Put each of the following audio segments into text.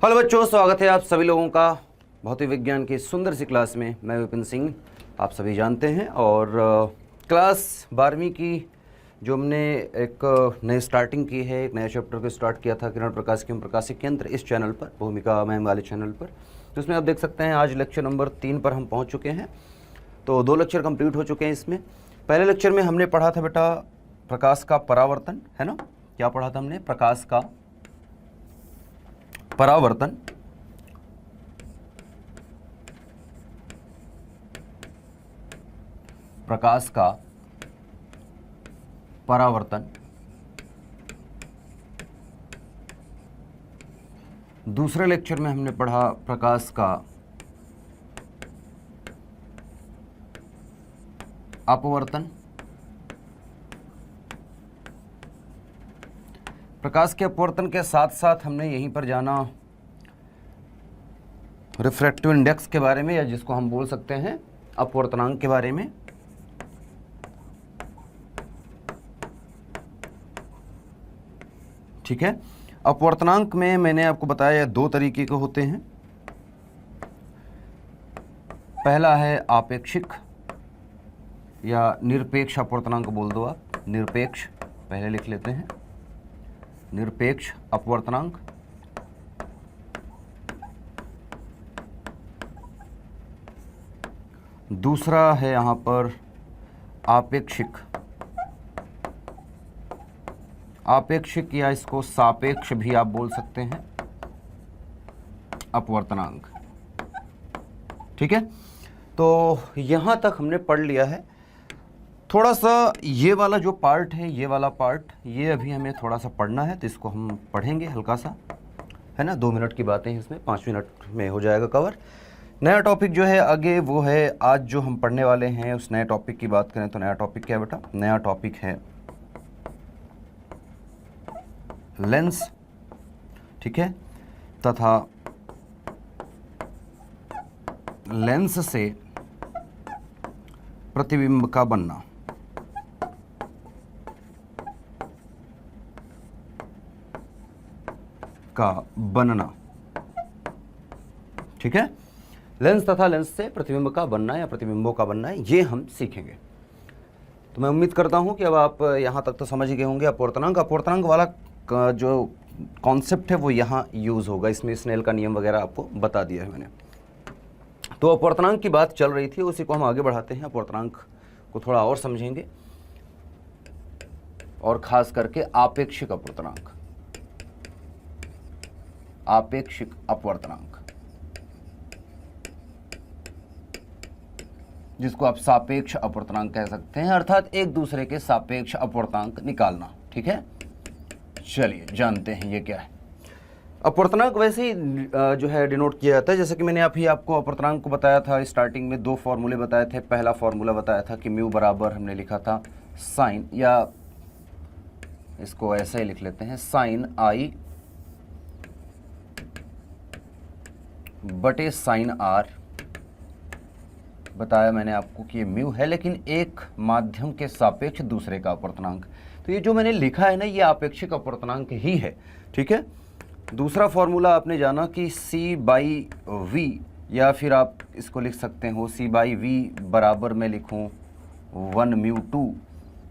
Hello बच्चों, स्वागत है आप सभी लोगों का भौतिक विज्ञान की सुंदर सी क्लास में। मैं विपिन सिंह, आप सभी जानते हैं। और क्लास 12वीं की जो हमने एक नई स्टार्टिंग की है, एक नया चैप्टर को स्टार्ट किया था, किरण प्रकाश एवं प्रकाशिक यंत्र, इस चैनल पर, भूमिका मैम वाले चैनल पर। तो इसमें आप देख सकते हैं आज लेक्चर नंबर 3 पर हम पहुँच चुके हैं। तो 2 लेक्चर कंप्लीट हो चुके हैं। इसमें पहले लेक्चर में हमने पढ़ा था बेटा प्रकाश का परावर्तन, है ना। क्या पढ़ा था हमने? प्रकाश का परावर्तन। प्रकाश का परावर्तन। दूसरे लेक्चर में हमने पढ़ा प्रकाश का अपवर्तन। प्रकाश के अपवर्तन के साथ साथ हमने यहीं पर जाना रिफ्रैक्टिव इंडेक्स के बारे में, या जिसको हम बोल सकते हैं अपवर्तनांक के बारे में। ठीक है। अपवर्तनांक में मैंने आपको बताया 2 तरीके के होते हैं। पहला है आपेक्षिक या निरपेक्ष अपवर्तनांक बोल दो आप। निरपेक्ष पहले लिख लेते हैं, निरपेक्ष अपवर्तनांक। दूसरा है यहां पर आपेक्षिक। आपेक्षिक या इसको सापेक्ष भी आप बोल सकते हैं अपवर्तनांक। ठीक है। तो यहां तक हमने पढ़ लिया है। थोड़ा सा ये वाला जो पार्ट है, ये वाला पार्ट, ये अभी हमें थोड़ा सा पढ़ना है, तो इसको हम पढ़ेंगे हल्का सा, है ना। 2 मिनट की बातें हैं इसमें, 5 मिनट में हो जाएगा कवर। नया टॉपिक जो है आगे वो है, आज जो हम पढ़ने वाले हैं उस नए टॉपिक की बात करें तो नया टॉपिक क्या है बेटा? नया टॉपिक है लेंस। ठीक है। तथा लेंस से प्रतिबिंब का बनना। ठीक है। लेंस तथा लेंस से प्रतिबिंब का बनना या प्रतिबिंबों का बनना है, ये हम सीखेंगे। तो मैं उम्मीद करता हूं कि अब आप यहां तक तो समझ गए होंगे। अपवर्तनांक वाला जो कॉन्सेप्ट है वो यहाँ यूज़ होगा। इसमें स्नेल का नियम वगैरह आपको बता दिया है मैंने। तो अपवर्तनांक की बात चल रही थी, उसी को हम आगे बढ़ाते हैं। अपवर्तनांक को थोड़ा और समझेंगे, और ख़ास करके आपेक्षिक अपवर्तनांक। आपेक्षिक अपवर्तनांक, जिसको आप सापेक्ष अपवर्तनांक कह सकते हैं, अर्थात एक दूसरे के सापेक्ष अपवर्तनांक निकालना। ठीक है। चलिए जानते हैं ये क्या है। अपवर्तनांक वैसे ही जो है डिनोट किया जाता है, जैसे कि मैंने अभी आपको अपवर्तनांक को बताया था। स्टार्टिंग में 2 फॉर्मूले बताए थे। पहला फॉर्मूला बताया था कि म्यू बराबर हमने लिखा था साइन, या इसको ऐसे ही लिख लेते हैं, साइन आई बटे साइन आर। बताया मैंने आपको कि ये म्यू है, लेकिन एक माध्यम के सापेक्ष दूसरे का अपवर्तनांक। तो ये जो मैंने लिखा है ना, ये आपेक्षिक अपवर्तनांक ही है। ठीक है। दूसरा फॉर्मूला आपने जाना कि C बाई वी, या फिर आप इसको लिख सकते हो C बाई वी बराबर मैं लिखूँ 1 म्यू 2।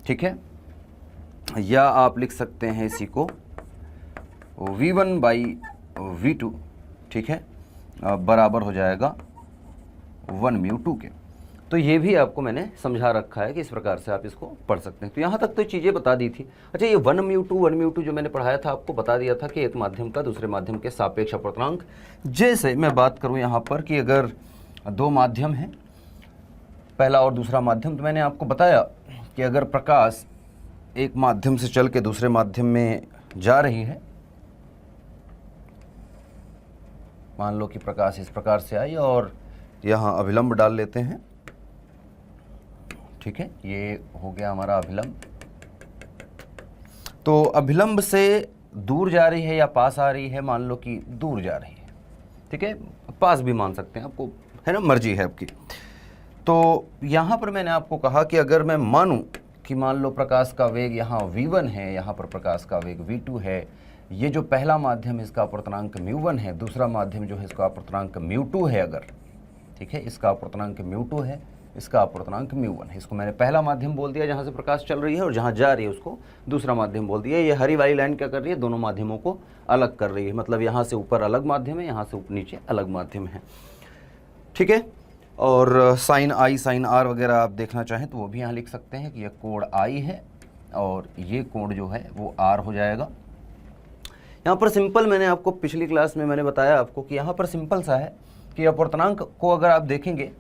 ठीक है। या आप लिख सकते हैं इसी को V1 बाई V2। ठीक है। बराबर हो जाएगा 1 म्यू 2 के। तो ये भी आपको मैंने समझा रखा है कि इस प्रकार से आप इसको पढ़ सकते हैं। तो यहाँ तक तो चीज़ें बता दी थी। अच्छा, ये 1 म्यू 2 जो मैंने पढ़ाया था, आपको बता दिया था कि एक माध्यम का दूसरे माध्यम के सापेक्ष अपवर्तनांक। जैसे मैं बात करूँ यहाँ पर कि अगर 2 माध्यम हैं, पहला और दूसरा माध्यम, तो मैंने आपको बताया कि अगर प्रकाश एक माध्यम से चल के दूसरे माध्यम में जा रही है, मान लो कि प्रकाश इस प्रकार से आई और यहाँ अभिलंब डाल लेते हैं। ठीक है। ये हो गया हमारा अभिलंब। तो अभिलंब से दूर जा रही है या पास आ रही है? मान लो कि दूर जा रही है। ठीक है। पास भी मान सकते हैं, आपको है ना, मर्जी है आपकी। तो यहाँ पर मैंने आपको कहा कि अगर मैं मानूं कि मान लो प्रकाश का वेग यहाँ v1 है, यहाँ पर प्रकाश का वेग v2 है, ये जो पहला माध्यम है इसका अपर्तनांक μ1 है, दूसरा माध्यम जो है इसका अपर्तनांक μ2 है अगर, ठीक है, इसका अपर्तनांक μ2 है, इसका अपर्तनांक μ1 है। इसको मैंने पहला माध्यम बोल दिया जहाँ से प्रकाश चल रही है, और जहाँ जा रही है उसको दूसरा माध्यम बोल दिया। ये हरी वाली लाइन क्या कर रही है, दोनों माध्यमों को अलग कर रही है, मतलब यहाँ से ऊपर अलग माध्यम है, यहाँ से ऊपर नीचे अलग माध्यम है, ठीक है। और साइन आई साइन आर वगैरह आप देखना चाहें तो वो भी यहाँ लिख सकते हैं कि यह कोण आई है और ये कोण जो है वो आर हो जाएगा। यहाँ पर सिंपल, मैंने आपको पिछली क्लास में मैंने बताया आपको कि यहाँ पर सिंपल सा है कि अपर्तनांक को अगर आप देखेंगे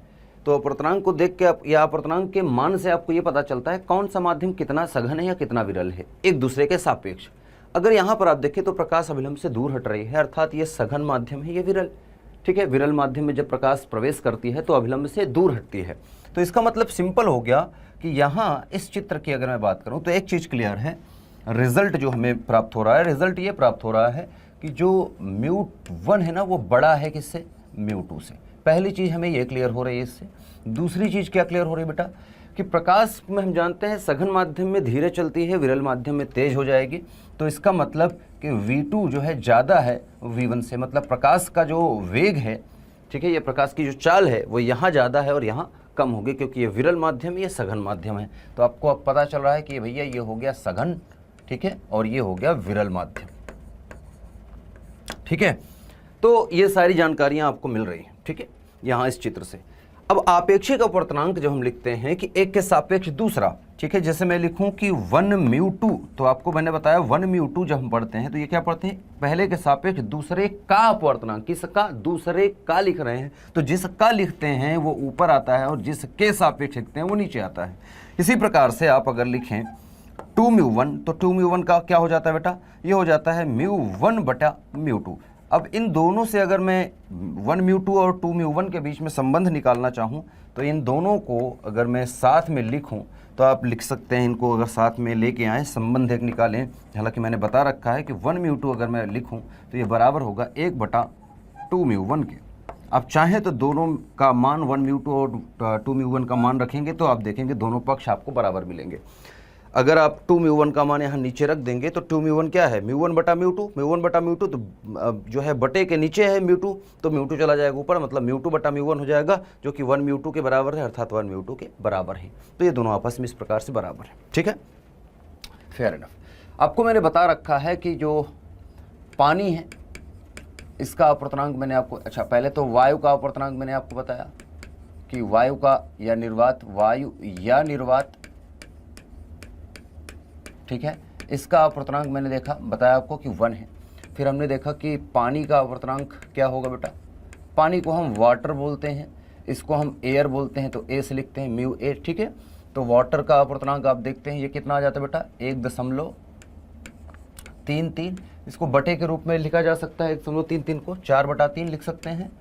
तो अपर्तनांक को देख के आप या अपर्तनांक के मान से आपको ये पता चलता है कौन सा माध्यम कितना सघन है या कितना विरल है एक दूसरे के सापेक्ष। अगर यहाँ पर आप देखें तो प्रकाश अभिलंब से दूर हट रही है, अर्थात ये सघन माध्यम है, ये विरल, ठीक है। विरल माध्यम में जब प्रकाश प्रवेश करती है तो अभिलंब से दूर हटती है। तो इसका मतलब सिंपल हो गया कि यहाँ इस चित्र की अगर मैं बात करूँ तो एक चीज़ क्लियर है, रिजल्ट जो हमें प्राप्त हो रहा है, रिजल्ट ये प्राप्त हो रहा है कि जो μ1 है ना वो बड़ा है किससे, μ2 से। पहली चीज़ हमें ये क्लियर हो रही है इससे। दूसरी चीज़ क्या क्लियर हो रही है बेटा, कि प्रकाश में हम जानते हैं सघन माध्यम में धीरे चलती है, विरल माध्यम में तेज हो जाएगी। तो इसका मतलब कि V2 जो है ज़्यादा है V1 से, मतलब प्रकाश का जो वेग है, ठीक है, ये प्रकाश की जो चाल है वो यहाँ ज़्यादा है और यहाँ कम होगी, क्योंकि ये विरल माध्यम, ये सघन माध्यम है। तो आपको अब पता चल रहा है कि भैया ये हो गया सघन, ठीक है, और ये हो गया विरल माध्यम, ठीक है। तो ये सारी जानकारियाँ आपको मिल रही हैं, ठीक है, यहाँ इस चित्र से। अब आपेक्षिक अपर्तनांक जब हम लिखते हैं कि एक के सापेक्ष दूसरा, ठीक है, जैसे मैं लिखूं कि 1μ2, तो आपको मैंने बताया 1μ2 जब हम पढ़ते हैं तो ये क्या पढ़ते हैं, पहले के सापेक्ष दूसरे का अपर्तनांक, किसका, दूसरे का लिख रहे हैं, तो जिसका लिखते हैं वो ऊपर आता है और जिसके सापेक्ष लिखते हैं वो नीचे आता है। इसी प्रकार से आप अगर लिखें 2μ1, तो 2μ1 का क्या हो जाता है बेटा, ये हो जाता है μ1/μ2। अब इन दोनों से अगर मैं 1μ2 और 2μ1 के बीच में संबंध निकालना चाहूँ तो इन दोनों को अगर मैं साथ में लिखूँ तो आप लिख सकते हैं, इनको अगर साथ में लेके आएँ, संबंध एक निकालें। हालांकि मैंने बता रखा है कि 1μ2 अगर मैं लिखूँ तो ये बराबर होगा 1/2μ1 के। आप चाहें तो दोनों का मान 1μ2 और 2μ1 का मान रखेंगे तो आप देखेंगे दोनों पक्ष आपको बराबर मिलेंगे। अगर आप 2μ1 का मान यहाँ नीचे रख देंगे तो 2μ1 क्या है, μ1/μ2, μ1/μ2 तो जो है बटे के नीचे है μ2, तो μ2 चला जाएगा ऊपर, मतलब μ2/μ1 हो जाएगा, जो कि 1μ2 के बराबर है, अर्थात 1μ2 के बराबर है। तो ये दोनों आपस में इस प्रकार से बराबर है, ठीक है, फेयर इनफ। आपको मैंने बता रखा है कि जो पानी है इसका अपर्तनांक मैंने आपको, अच्छा पहले तो वायु का अपर्तनांक मैंने आपको बताया कि वायु का या निर्वात, वायु या निर्वात, ठीक है, इसका अपर्तनांक मैंने देखा, बताया आपको कि 1 है। फिर हमने देखा कि पानी का अपर्तनांक क्या होगा बेटा, पानी को हम वाटर बोलते हैं, इसको हम एयर बोलते हैं, तो ए से लिखते हैं μA, ठीक है। तो वाटर का अपर्तनांक आप देखते हैं ये कितना आ जाता है बेटा, 1.33। इसको बटे के रूप में लिखा जा सकता है, 1.33 को 4/3 लिख सकते हैं,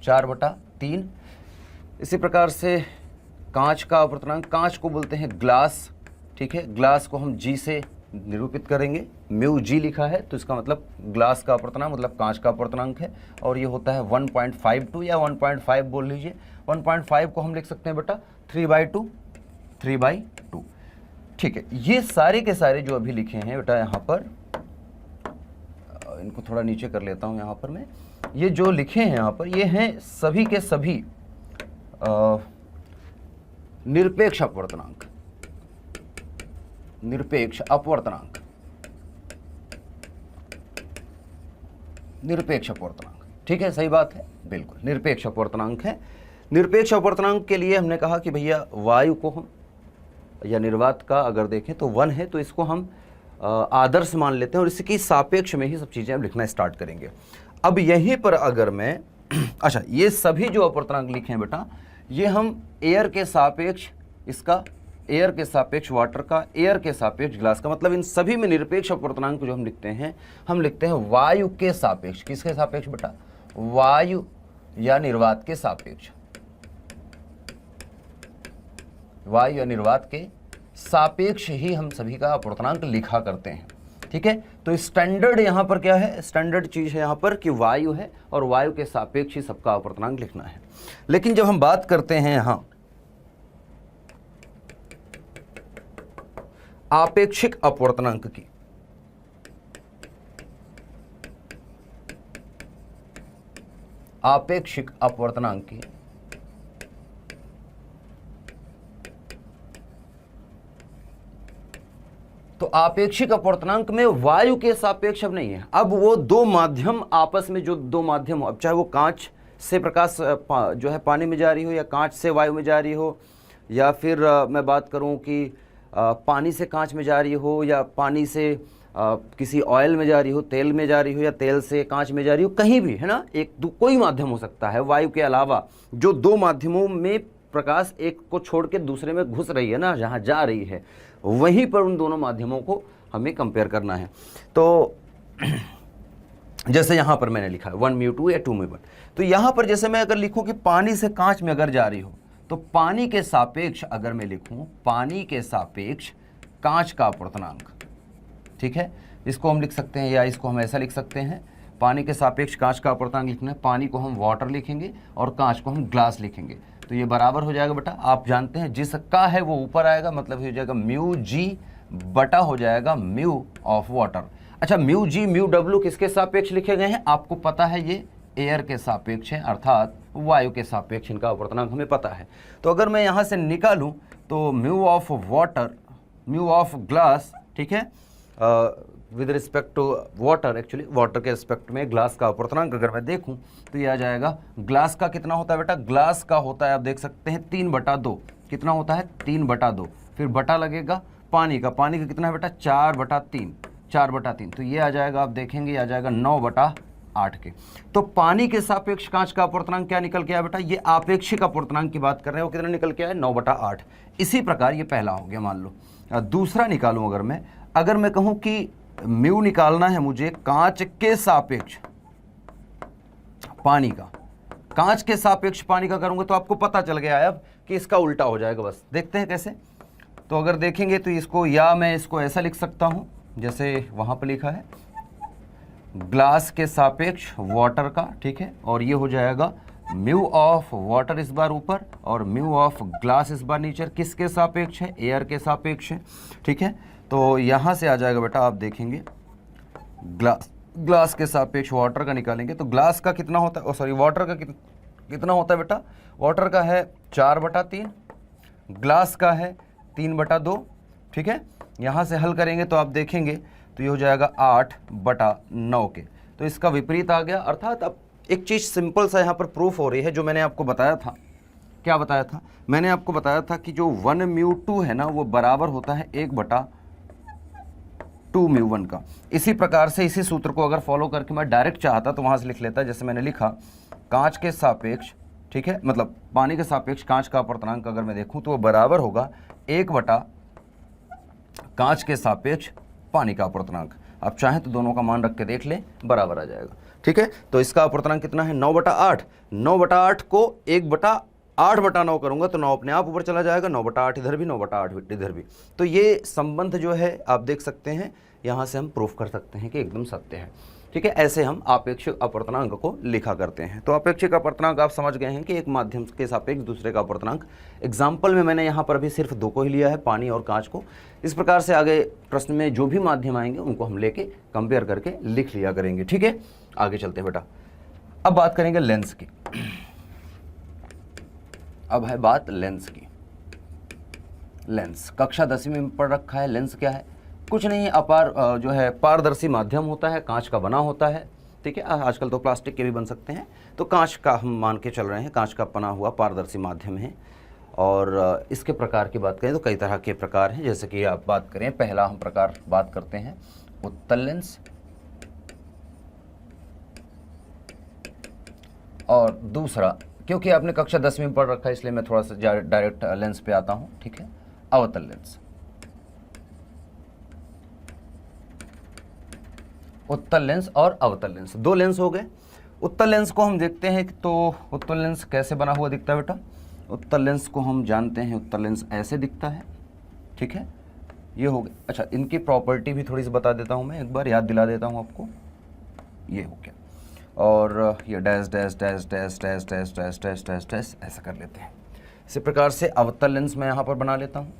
4/3। इसी प्रकार से कांच का अपर्तनांक, कांच को बोलते हैं ग्लास, ठीक है, ग्लास को हम G से निरूपित करेंगे, μG लिखा है तो इसका मतलब ग्लास का अपर्तनांक मतलब कांच का अपर्तनांक है, और ये होता है 1.52 या 1.5 बोल लीजिए। 1.5 को हम लिख सकते हैं बेटा 3/2, ठीक है। ये सारे के सारे जो अभी लिखे हैं बेटा, यहाँ पर इनको थोड़ा नीचे कर लेता हूँ, यहाँ पर मैं, ये जो लिखे हैं यहाँ पर ये हैं सभी के सभी निरपेक्ष अपवर्तनांक, निरपेक्ष अपवर्तनांक, निरपेक्ष अपवर्तनांक, ठीक है, सही बात है, बिल्कुल निरपेक्ष अपवर्तनांक है। निरपेक्ष अपवर्तनांक के लिए हमने कहा कि भैया वायु को हम या निर्वात का अगर देखें तो 1 है, तो इसको हम आदर्श मान लेते हैं और इसकी सापेक्ष में ही सब चीज़ें हम लिखना स्टार्ट करेंगे। अब यहीं पर अगर मैं अच्छा, ये सभी जो अपवर्तनांक लिखे हैं बेटा, ये हम एयर के सापेक्ष, इसका एयर के सापेक्ष वाटर का, एयर के सापेक्ष ग्लास का, मतलब इन सभी में निरपेक्ष अपवर्तनांक जो हम लिखते हैं वायु के सापेक्ष। किसके सापेक्ष बेटा, वायु या निर्वात के सापेक्ष, वायु या निर्वात के सापेक्ष ही हम सभी का अपवर्तनांक लिखा करते हैं, ठीक है। तो स्टैंडर्ड यहाँ पर क्या है, स्टैंडर्ड चीज़ है यहाँ पर कि वायु है और वायु के सापेक्ष ही सबका अपवर्तनांक लिखना है। लेकिन जब हम बात करते हैं यहाँ आपेक्षिक अपवर्तनांक की, आपेक्षिक अपवर्तनांक की तो आपेक्षिक अपवर्तनांक में वायु के सापेक्ष अब नहीं है। अब वो दो माध्यम आपस में, जो दो माध्यम हो, अब चाहे वो कांच से प्रकाश जो है पानी में जा रही हो, या कांच से वायु में जा रही हो, या फिर मैं बात करूं कि पानी से कांच में जा रही हो, या पानी से किसी ऑयल में जा रही हो, तेल में जा रही हो, या तेल से कांच में जा रही हो, कहीं भी, है ना, कोई माध्यम हो सकता है वायु के अलावा। जो दो माध्यमों में प्रकाश एक को छोड़ के दूसरे में घुस रही है ना, जहाँ जा रही है, वहीं पर उन दोनों माध्यमों को हमें कंपेयर करना है। तो जैसे यहाँ पर मैंने लिखा है 1μ2 या 2μ1, तो यहाँ पर जैसे मैं अगर लिखूँ कि पानी से कांच में अगर जा रही हो, तो पानी के सापेक्ष अगर मैं लिखूँ पानी के सापेक्ष कांच का अपवर्तनांक, ठीक है, इसको हम लिख सकते हैं, या इसको हम ऐसा लिख सकते हैं, पानी के सापेक्ष कांच का अपवर्तनांक लिखना है, पानी को हम वाटर लिखेंगे और कांच को हम ग्लास लिखेंगे, तो ये बराबर हो जाएगा बेटा, आप जानते हैं जिसका है वो ऊपर आएगा, मतलब हो जाएगा μg बटा हो जाएगा μ ऑफ वाटर। अच्छा, μg μw किसके सापेक्ष लिखे गए हैं, आपको पता है ये एयर के सापेक्ष है, अर्थात वायु के सापेक्ष इनका अपवर्तनांक हमें पता है। तो अगर मैं यहाँ से निकालूं तो μ ऑफ वाटर, μ ऑफ ग्लास, ठीक है, with respect to water, actually water के रिस्पेक्ट में ग्लास का अपवर्तनांक अगर मैं देखूं तो ये आ जाएगा, ग्लास का कितना होता है बेटा, ग्लास का होता है, आप देख सकते हैं 3/2, कितना होता है 3/2, फिर बटा लगेगा पानी का कितना है बेटा 4/3, 4/3, तो ये आ जाएगा, आप देखेंगे आ जाएगा 9/8 के। तो पानी के सापेक्ष कांच का अपवर्तनांक क्या निकल के आया बेटा, ये आपेक्षिक अपवर्तनांक की बात कर रहे हैं, वो कितना निकल के आया 9/8। इसी प्रकार ये पहला हो गया, मान लो। दूसरा निकालूं अगर मैं कहूं कि म्यू निकालना है मुझे कांच के सापेक्ष पानी का, कांच के सापेक्ष पानी का करूंगा तो आपको पता चल गया है अब कि इसका उल्टा हो जाएगा। बस देखते हैं कैसे। तो अगर देखेंगे तो इसको, या मैं इसको ऐसा लिख सकता हूं जैसे वहां पर लिखा है, ग्लास के सापेक्ष वाटर का, ठीक है, और ये हो जाएगा म्यू ऑफ वाटर इस बार ऊपर और म्यू ऑफ ग्लास इस बार नीचे। किसके सापेक्ष है, एयर के सापेक्ष है, ठीक है। तो यहाँ से आ जाएगा बेटा, आप देखेंगे ग्लास के सापेक्ष वाटर का निकालेंगे तो ग्लास का कितना होता है, सॉरी वाटर का कितना होता है बेटा, वाटर का है 4/3, ग्लास का है 3/2, ठीक है। यहाँ से हल करेंगे तो आप देखेंगे तो ये हो जाएगा 8/9 के। तो इसका विपरीत आ गया, अर्थात अब एक चीज़ सिंपल सा यहाँ पर प्रूफ हो रही है, जो मैंने आपको बताया था। क्या बताया था, मैंने आपको बताया था कि जो 1μ2 है ना, वो बराबर होता है 1/2μ1 का। इसी प्रकार से इसी सूत्र को अगर फॉलो करके मैं डायरेक्ट चाहता तो वहाँ से लिख लेता, जैसे मैंने लिखा कांच के सापेक्ष, ठीक है, मतलब पानी के सापेक्ष कांच का अपवर्तनांक अगर मैं देखूँ तो वो बराबर होगा 1/ कांच के सापेक्ष पानी का अपवर्तनांक। आप चाहें तो दोनों का मान रख के देख लें, बराबर आ जाएगा, ठीक है। तो इसका अपवर्तनांक कितना है 9/8, 9/8 को 1/8/9 करूंगा तो 9 अपने आप ऊपर चला जाएगा, 9/8 इधर भी, 9/8 इधर भी। तो ये संबंध जो है आप देख सकते हैं, यहाँ से हम प्रूफ कर सकते हैं कि एकदम सत्य है, ठीक है। ऐसे हम आपेक्षिक अपवर्तनांक को लिखा करते हैं। तो आपेक्षिक अपवर्तनांक आप समझ गए हैं कि एक माध्यम के सापेक्ष दूसरे का अपवर्तनांक। एग्जाम्पल में मैंने यहाँ पर अभी सिर्फ 2 को ही लिया है, पानी और कांच को। इस प्रकार से आगे प्रश्न में जो भी माध्यम आएंगे उनको हम लेके कंपेयर करके लिख लिया करेंगे, ठीक है। आगे चलते हैं बेटा, अब बात करेंगे लेंस की। अब है बात लेंस की। लेंस कक्षा 10वीं में पढ़ रखा है। लेंस क्या है, कुछ नहीं, जो है पारदर्शी माध्यम होता है, कांच का बना होता है, ठीक है। आजकल तो प्लास्टिक के भी बन सकते हैं, तो कांच का हम मान के चल रहे हैं, कांच का बना हुआ पारदर्शी माध्यम है। और इसके प्रकार की बात करें तो कई तरह के प्रकार हैं, जैसे कि आप बात करें, पहला हम प्रकार बात करते हैं उत्तल लेंस, और दूसरा, क्योंकि आपने कक्षा 10वीं में पढ़ रखा है इसलिए मैं थोड़ा सा डायरेक्ट लेंस पे आता हूं, ठीक है, अवतल लेंस। उत्तल लेंस और अवतल लेंस, 2 लेंस हो गए। उत्तल लेंस को हम देखते हैं तो उत्तल लेंस कैसे बना हुआ दिखता है बेटा। उत्तल लेंस को हम जानते हैं, उत्तल लेंस ऐसे दिखता है, ठीक है, ये हो गया। अच्छा, इनकी प्रॉपर्टी भी थोड़ी सी बता देता हूँ मैं, एक बार याद दिला देता हूँ आपको। ये हो गया, और ये dash dash dash dash dash dash dash dash dash dash ऐसा कर लेते हैं। इसी प्रकार से अवतल लेंस मैं यहाँ पर बना लेता हूँ।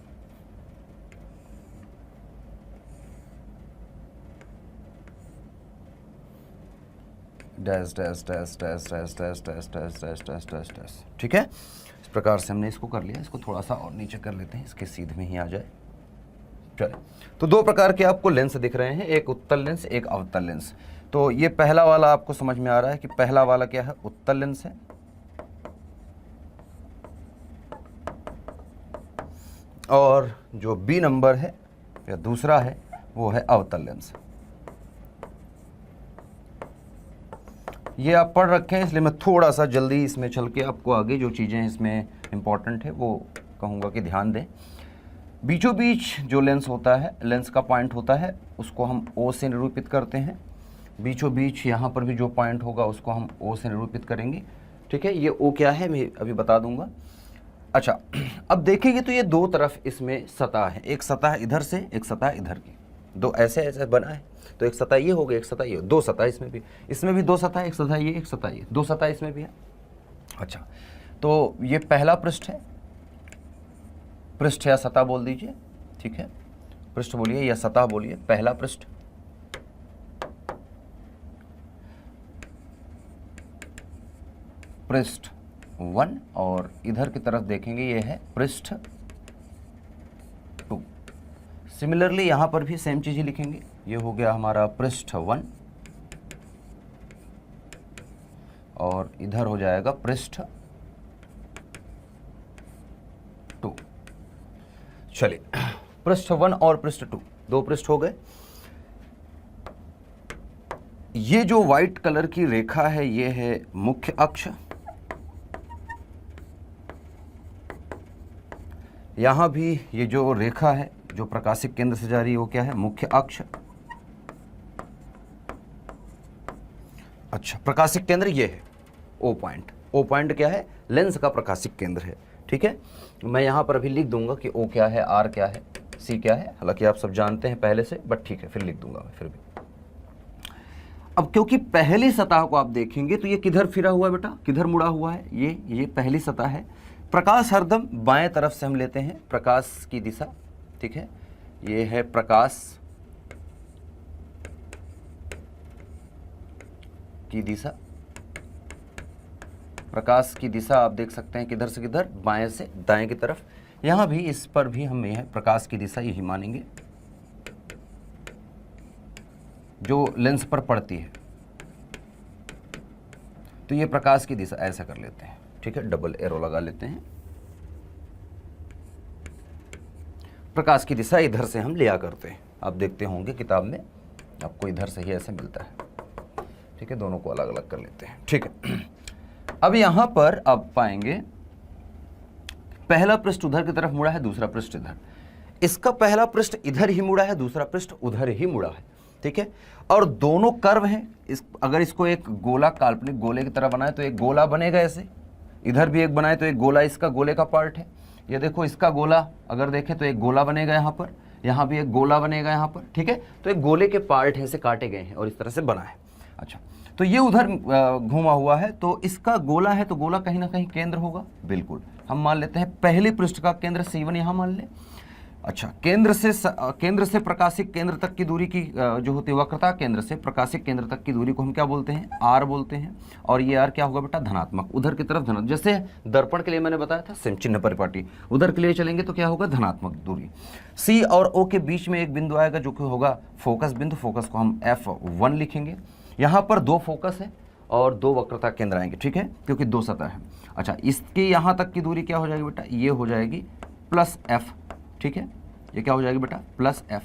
Dash dash dash dash dash dash dash dash dash dash dash dash. ठीक है, इस प्रकार से हमने इसको कर लिया। इसको थोड़ा सा और नीचे कर लेते हैं, इसके सीधे में ही आ जाए। चलिए, तो दो प्रकार के आपको लेंस दिख रहे हैं, एक उत्तल लेंस, एक अवतल लेंस। तो ये पहला वाला आपको समझ में आ रहा है कि पहला वाला क्या है, उत्तल लेंस है, और जो बी नंबर है या दूसरा है वो है अवतल लेंस। ये आप पढ़ रखे हैं, इसलिए मैं थोड़ा सा जल्दी इसमें चल के आपको आगे जो चीज़ें इसमें इंपॉर्टेंट है वो कहूँगा कि ध्यान दें। बीचों बीच जो लेंस होता है, लेंस का पॉइंट होता है, उसको हम ओ से निरूपित करते हैं। बीचों बीच यहाँ पर भी जो पॉइंट होगा उसको हम ओ से निरूपित करेंगे। ठीक है, ये ओ क्या है मैं अभी बता दूंगा। अच्छा, अब देखेंगे तो ये दो तरफ इसमें सतह है, एक सतह इधर से, एक सतह इधर की, दो ऐसे ऐसे बना है। तो एक सतह ये हो गई, एक सतह ये, दो सतह इसमें भी दो सतह, एक सतह ये, एक सतह ये, दो सतह इसमें भी है। अच्छा, तो ये पहला पृष्ठ है, पृष्ठ या सतह बोल दीजिए। ठीक है, पृष्ठ बोलिए या सतह बोलिए, पहला पृष्ठ। पृष्ठ 1, और इधर की तरफ देखेंगे ये है पृष्ठ 2। सिमिलरली यहां पर भी सेम चीज ही लिखेंगे, ये हो गया हमारा पृष्ठ 1 और इधर हो जाएगा पृष्ठ 2। चलिए, पृष्ठ 1 और पृष्ठ 2, दो पृष्ठ हो गए। ये जो व्हाइट कलर की रेखा है ये है मुख्य अक्ष, यहां भी ये जो रेखा है जो प्रकाशिक केंद्र से जा रही है वो क्या है, मुख्य अक्ष। अच्छा, प्रकाशिक केंद्र ये है ओ पॉइंट। ओ पॉइंट क्या है, लेंस का प्रकाशिक केंद्र है। ठीक है, मैं यहां पर अभी लिख दूंगा कि ओ क्या है, आर क्या है, सी क्या है, हालांकि आप सब जानते हैं पहले से, बट ठीक है फिर लिख दूंगा मैं फिर भी। अब क्योंकि पहली सतह को आप देखेंगे तो ये किधर फिरा हुआ है बेटा, किधर मुड़ा हुआ है, ये पहली सतह है। प्रकाश हरदम बाएं तरफ से हम लेते हैं, प्रकाश की दिशा। ठीक है, ये है प्रकाश की दिशा। प्रकाश की दिशा आप देख सकते हैं किधर से किधर, बाएं से दाएं की तरफ। यहां भी इस पर भी हम यह प्रकाश की दिशा यही मानेंगे जो लेंस पर पड़ती है। तो ये प्रकाश की दिशा ऐसा कर लेते हैं। ठीक है, डबल एरो लगा लेते हैं। प्रकाश की दिशा इधर से हम लिया करते हैं, आप देखते होंगे किताब में आपको इधर से ही ऐसे मिलता है। ठीक है, दोनों को अलग अलग कर लेते हैं। ठीक है, अब यहां पर आप पाएंगे पहला पृष्ठ उधर की तरफ मुड़ा है, दूसरा पृष्ठ इधर। इसका पहला पृष्ठ इधर ही मुड़ा है, दूसरा पृष्ठ उधर ही मुड़ा है। ठीक है, और दोनों कर्व हैं। अगर इसको एक गोला, काल्पनिक गोले की तरह बनाए तो एक गोला बनेगा ऐसे, इधर भी एक बनाए तो एक गोला इसका गोले का पार्ट है। ये देखो, इसका गोला अगर देखें तो एक गोला बनेगा यहाँ पर, यहाँ भी एक गोला बनेगा यहाँ पर। ठीक है, तो एक गोले के पार्ट हैं, से काटे गए हैं और इस तरह से बना है। अच्छा, तो ये उधर घूमा हुआ है, तो इसका गोला है, तो गोला कहीं ना कहीं केंद्र होगा। बिल्कुल, हम मान लेते हैं पहले पृष्ठ का केंद्र C1 यहाँ मान लें। अच्छा, केंद्र से प्रकाशिक केंद्र तक की दूरी की जो होती है, वक्रता केंद्र से प्रकाशिक केंद्र तक की दूरी को हम क्या बोलते हैं, आर बोलते हैं। और ये आर क्या होगा बेटा, धनात्मक। उधर की तरफ धनात्मक, जैसे दर्पण के लिए मैंने बताया था सेम चिन्ह परिपाटी, उधर के लिए चलेंगे तो क्या होगा, धनात्मक दूरी। सी और ओ के बीच में एक बिंदु आएगा जो कि होगा फोकस बिंदु। फोकस को हम F1 लिखेंगे। यहाँ पर दो फोकस है और दो वक्रता केंद्र आएंगे। ठीक है, क्योंकि दो सतह है। अच्छा, इसकी यहाँ तक की दूरी क्या हो जाएगी बेटा, ये हो जाएगी +F। ठीक है, ये क्या हो जाएगी बेटा, +F।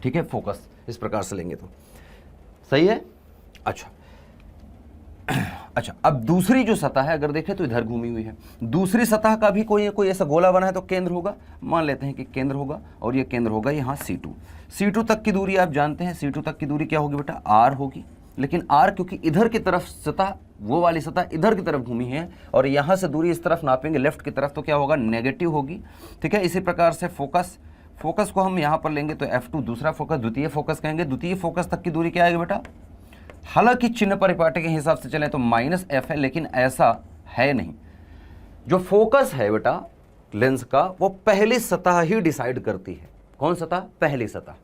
ठीक है, फोकस इस प्रकार से लेंगे तो सही है। अच्छा, अब दूसरी जो सतह है अगर देखें तो इधर घूमी हुई है। दूसरी सतह का भी कोई ऐसा गोला बना है तो केंद्र होगा, मान लेते हैं कि केंद्र होगा, और ये केंद्र होगा यहाँ C2। C2 तक की दूरी आप जानते हैं, C2 तक की दूरी क्या होगी बेटा, R होगी। लेकिन R क्योंकि इधर की तरफ सतह, वो वाली सतह इधर की तरफ घूमी है और यहाँ से दूरी इस तरफ नापेंगे लेफ्ट की तरफ, तो क्या होगा, नेगेटिव होगी। ठीक है, इसी प्रकार से फोकस को हम यहाँ पर लेंगे तो F2 दूसरा फोकस, द्वितीय फोकस कहेंगे। द्वितीय फोकस तक की दूरी क्या आएगी बेटा, हालांकि चिन्ह परिपाटी के हिसाब से चलें तो -F है, लेकिन ऐसा है नहीं। जो फोकस है बेटा लेंस का, वो पहली सतह ही डिसाइड करती है। कौन सतह, पहली सतह।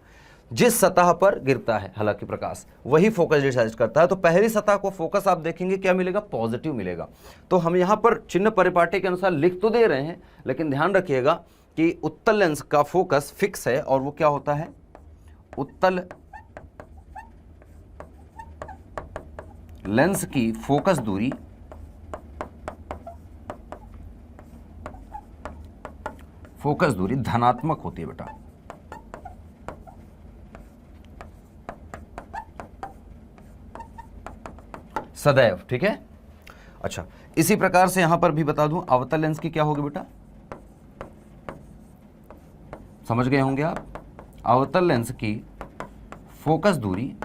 जिस सतह पर गिरता है हालांकि प्रकाश वही फोकस डिस्चार्ज करता है। तो पहली सतह को फोकस आप देखेंगे क्या मिलेगा, पॉजिटिव मिलेगा। तो हम यहां पर चिन्ह परिपाटी के अनुसार लिख तो दे रहे हैं, लेकिन ध्यान रखिएगा कि उत्तल लेंस का फोकस फिक्स है और वो क्या होता है, उत्तल लेंस की फोकस दूरी धनात्मक होती है बेटा। सदैव, ठीक है। अच्छा, इसी प्रकार से यहां पर भी बता दूं, अवतल लेंस की क्या होगी बेटा, समझ गए होंगे आप। अवतल लेंस की फोकस दूरी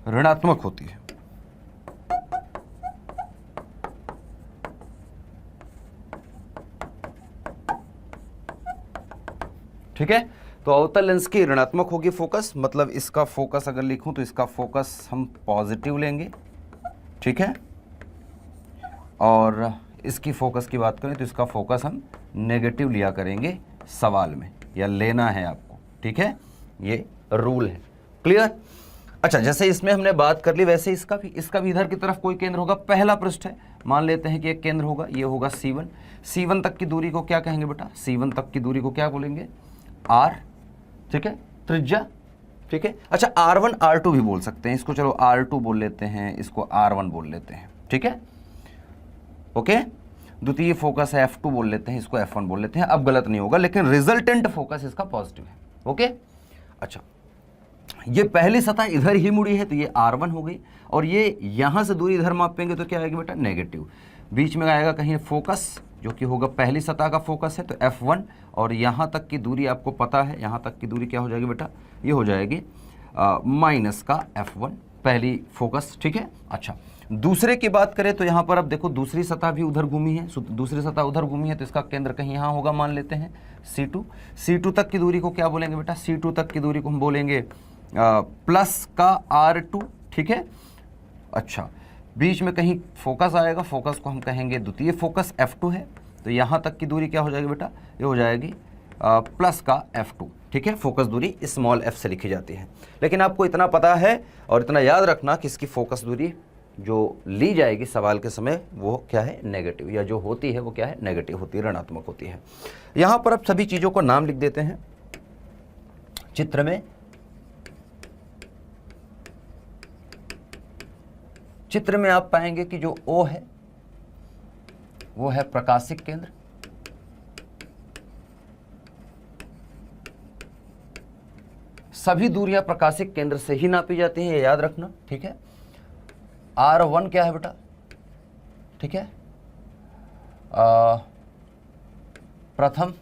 ऋणात्मक होती है। ठीक है, तो अवतल लेंस की ऋणात्मक होगी फोकस, मतलब इसका फोकस अगर लिखूं तो इसका फोकस हम पॉजिटिव लेंगे, ठीक है। और इसकी फोकस की बात करें तो इसका फोकस हम नेगेटिव लिया करेंगे सवाल में, या लेना है आपको, ठीक है। ये रूल है, क्लियर। अच्छा, जैसे इसमें हमने बात कर ली वैसे इसका भी इधर की तरफ कोई केंद्र होगा। पहला पृष्ठ है, मान लेते हैं कि एक केंद्र होगा, ये होगा C1। C1 तक की दूरी को क्या कहेंगे बेटा, C1 तक की दूरी को क्या बोलेंगे, R, ठीक है, त्रिज्या, ठीक है। अच्छा, R1 R2 भी बोल सकते हैं, इसको चलो R2 बोल लेते हैं, इसको R1 बोल लेते हैं, ठीक है, ओके। द्वितीय फोकस है F2 बोल लेते हैं, इसको F1 बोल लेते हैं, अब गलत नहीं होगा, लेकिन रिजल्टेंट फोकस इसका पॉजिटिव है, ओके। अच्छा, ये पहली सतह इधर ही मुड़ी है तो ये R1 हो गई, और ये यहां से दूरी इधर मापेंगे तो क्या आएगी बेटा, नेगेटिव। बीच में आएगा कहीं फोकस, जो कि होगा पहली सतह का फोकस है, तो F1, और यहां तक की दूरी आपको पता है, यहां तक की दूरी क्या हो जाएगी बेटा, ये हो जाएगी माइनस का F1, पहली फोकस, ठीक है। अच्छा, दूसरे की बात करें तो यहां पर अब देखो दूसरी सतह भी उधर घूमी है, दूसरी सतह उधर घूमी है, तो इसका केंद्र कहीं यहां होगा, मान लेते हैं C2 तक की दूरी को क्या बोलेंगे बेटा, C2 तक की दूरी को हम बोलेंगे प्लस का R2, ठीक है। अच्छा, बीच में कहीं फोकस आएगा, फोकस को हम कहेंगे द्वितीय फोकस F2 है, तो यहां तक की दूरी क्या हो जाएगी बेटा, ये हो जाएगी प्लस का F2, ठीक है। फोकस दूरी स्मॉल f से लिखी जाती है, लेकिन आपको इतना पता है और इतना याद रखना कि इसकी फोकस दूरी जो ली जाएगी सवाल के समय वो क्या है, नेगेटिव, या जो होती है वो क्या है, नेगेटिव होती है, ऋणात्मक होती है। यहां पर अब सभी चीजों को नाम लिख देते हैं चित्र में। चित्र में आप पाएंगे कि जो O है वो है प्रकाशिक केंद्र, सभी दूरियां प्रकाशिक केंद्र से ही नापी जाती हैं, ये याद रखना, ठीक है। R1 क्या है बेटा, ठीक है, प्रथम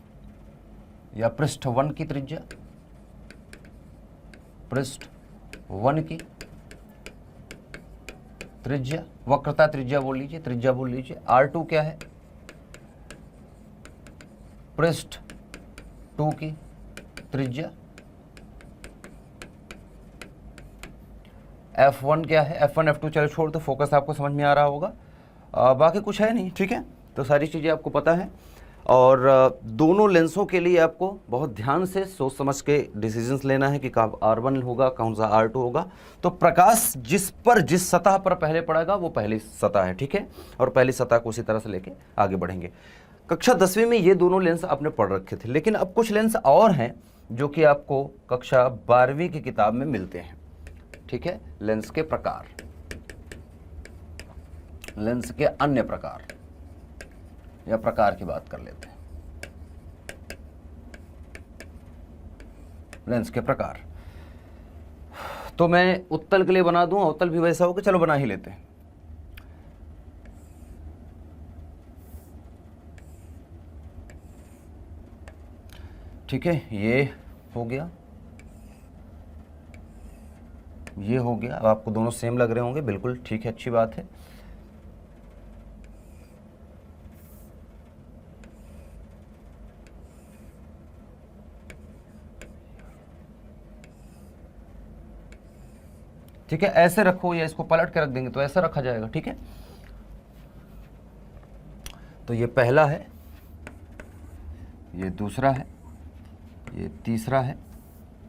या पृष्ठ 1 की त्रिज्या, पृष्ठ 1 की त्रिज्या, वक्रता त्रिज्या बोल लीजिए, त्रिज्या बोल लीजिए। R2 क्या है, पृष्ठ 2 की त्रिज्या। F1 क्या है, F1 F2 चलो छोड़ दो, फोकस आपको समझ में आ रहा होगा, बाकी कुछ है नहीं, ठीक है। तो सारी चीज़ें आपको पता है, और दोनों लेंसों के लिए आपको बहुत ध्यान से सोच समझ के डिसीजंस लेना है कि कब R1 होगा, कौन सा R2 होगा। तो प्रकाश जिस सतह पर पहले पड़ेगा वो पहली सतह है, ठीक है, और पहली सतह को उसी तरह से लेके आगे बढ़ेंगे। कक्षा 10वीं में ये दोनों लेंस आपने पढ़ रखे थे, लेकिन अब कुछ लेंस और हैं जो कि आपको कक्षा 12वीं की किताब में मिलते हैं, ठीक है। लेंस के प्रकार, लेंस के अन्य प्रकार या प्रकार की बात कर लेते हैं। लेंस के प्रकार तो मैं उत्तल के लिए बना दूं, अवतल भी वैसा होगा, चलो बना ही लेते हैं। ठीक है, ये हो गया, ये हो गया। अब आपको दोनों सेम लग रहे होंगे, बिल्कुल ठीक है, अच्छी बात है। ठीक है, ऐसे रखो या इसको पलट के रख देंगे तो ऐसा रखा जाएगा, ठीक है। तो ये पहला है, ये दूसरा है, ये तीसरा है,